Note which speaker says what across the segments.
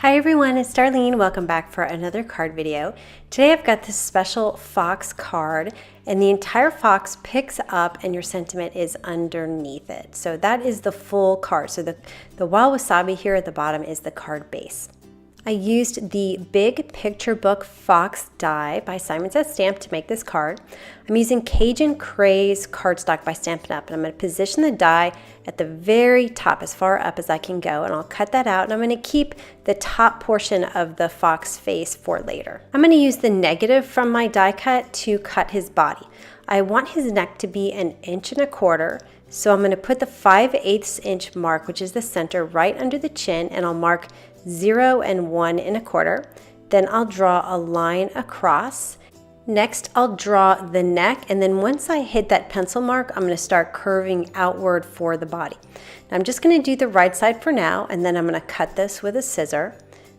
Speaker 1: Hi everyone, it's Darlene. Welcome back for another card video. Today I've got this special fox card and the entire fox picks up and your sentiment is underneath it. So that is the full card. So the wild wasabi here at the bottom is the card base. I used the Big Picture Book Fox die by Simon Says Stamp to make this card. I'm using Cajun Craze cardstock by Stampin' Up! And I'm going to position the die at the very top, as far up as I can go, and I'll cut that out, and I'm going to keep the top portion of the fox face for later. I'm going to use the negative from my die cut to cut his body. I want his neck to be 1 1/4 inches, so I'm going to put the 5/8 inch mark, which is the center, right under the chin, and I'll mark 0 and 1 1/4. Then I'll draw a line across. Next, I'll draw the neck, and then once I hit that pencil mark, I'm going to start curving outward for the body. Now, I'm just going to do the right side for now, and then I'm going to cut this with a scissor.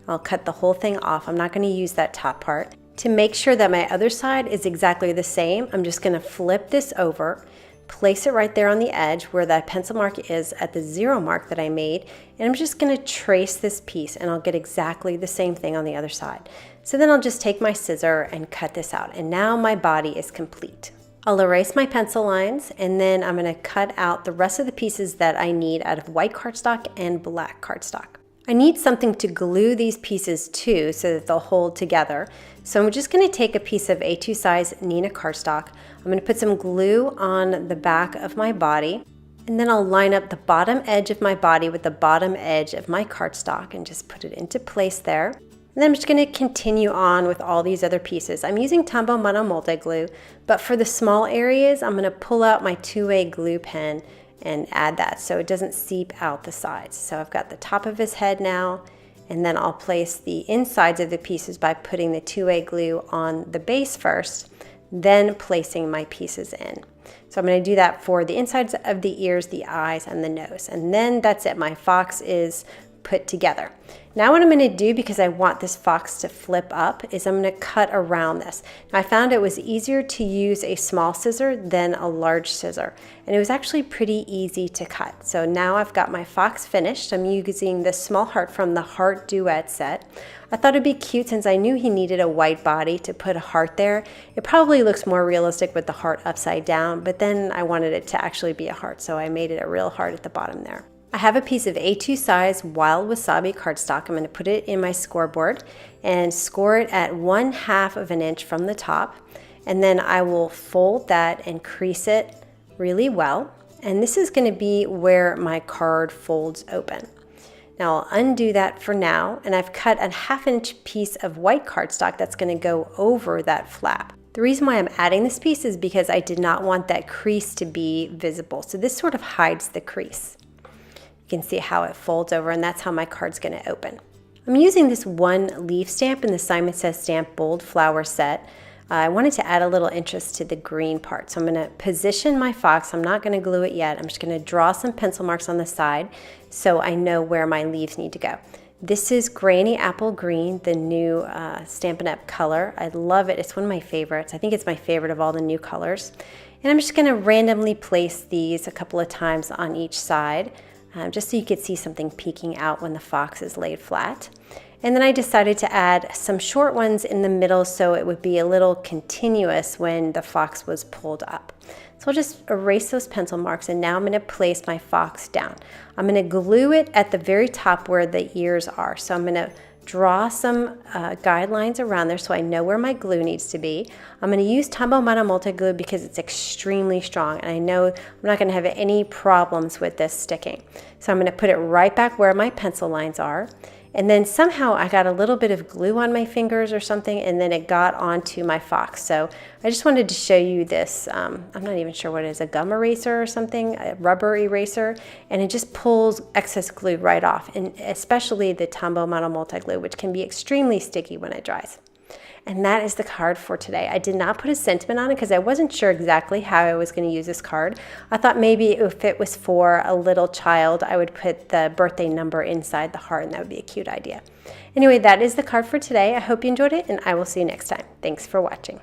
Speaker 1: I'll cut the whole thing off. I'm not going to use that top part. To make sure that my other side is exactly the same, I'm just going to flip this over, place it right there on the edge where that pencil mark is at the 0 mark that I made, and I'm just going to trace this piece and I'll get exactly the same thing on the other side. So then I'll just take my scissor and cut this out, and now my body is complete. I'll erase my pencil lines, and then I'm going to cut out the rest of the pieces that I need out of white cardstock and black cardstock. I need something to glue these pieces to so that they'll hold together. So I'm just going to take a piece of A2 size Neenah cardstock. I'm going to put some glue on the back of my body, and then I'll line up the bottom edge of my body with the bottom edge of my cardstock and just put it into place there. And then I'm just going to continue on with all these other pieces. I'm using Tombow Mono Multi Glue, but for the small areas, I'm going to pull out my 2-way glue pen and add that so it doesn't seep out the sides. So I've got the top of his head now, and then I'll place the insides of the pieces by putting the 2-way glue on the base first, then placing my pieces in. So I'm going to do that for the insides of the ears, the eyes, and the nose. And then that's it. My fox is put together. Now what I'm going to do, because I want this fox to flip up, is I'm going to cut around this. Now I found it was easier to use a small scissor than a large scissor, and it was actually pretty easy to cut. So now I've got my fox finished. I'm using this small heart from the Heart Duet set. I thought it'd be cute since I knew he needed a white body to put a heart there. It probably looks more realistic with the heart upside down, but then I wanted it to actually be a heart, so I made it a real heart at the bottom there. I have a piece of A2 size Wild Wasabi cardstock. I'm going to put it in my scoreboard and score it at 1/2 inch from the top. And then I will fold that and crease it really well. And this is going to be where my card folds open. Now I'll undo that for now, and I've cut a 1/2 inch piece of white cardstock that's going to go over that flap. The reason why I'm adding this piece is because I did not want that crease to be visible. So this sort of hides the crease. You can see how it folds over, and that's how my card's going to open. I'm using this one leaf stamp in the Simon Says Stamp Bold Flower set. I wanted to add a little interest to the green part. So I'm going to position my fox. I'm not going to glue it yet. I'm just going to draw some pencil marks on the side so I know where my leaves need to go. This is Granny Apple Green, the new Stampin' Up! Color. I love it. It's one of my favorites. I think it's my favorite of all the new colors. And I'm just going to randomly place these a couple of times on each side. Just so you could see something peeking out when the fox is laid flat. And then I decided to add some short ones in the middle so it would be a little continuous when the fox was pulled up. So I'll just erase those pencil marks, and now I'm going to place my fox down. I'm going to glue it at the very top where the ears are. So I'm going to draw some guidelines around there so I know where my glue needs to be. I'm going to use Tombow Mono Multi Glue because it's extremely strong, and I know I'm not going to have any problems with this sticking. So I'm going to put it right back where my pencil lines are. And then somehow I got a little bit of glue on my fingers or something, and then it got onto my fox. So I just wanted to show you this, I'm not even sure what it is, a gum eraser or something, a rubber eraser, and it just pulls excess glue right off, and especially the Tombow Mono Multi Glue, which can be extremely sticky when it dries. And that is the card for today. I did not put a sentiment on it because I wasn't sure exactly how I was going to use this card. I thought maybe if it was for a little child, I would put the birthday number inside the heart, and that would be a cute idea. Anyway, that is the card for today. I hope you enjoyed it, and I will see you next time. Thanks for watching.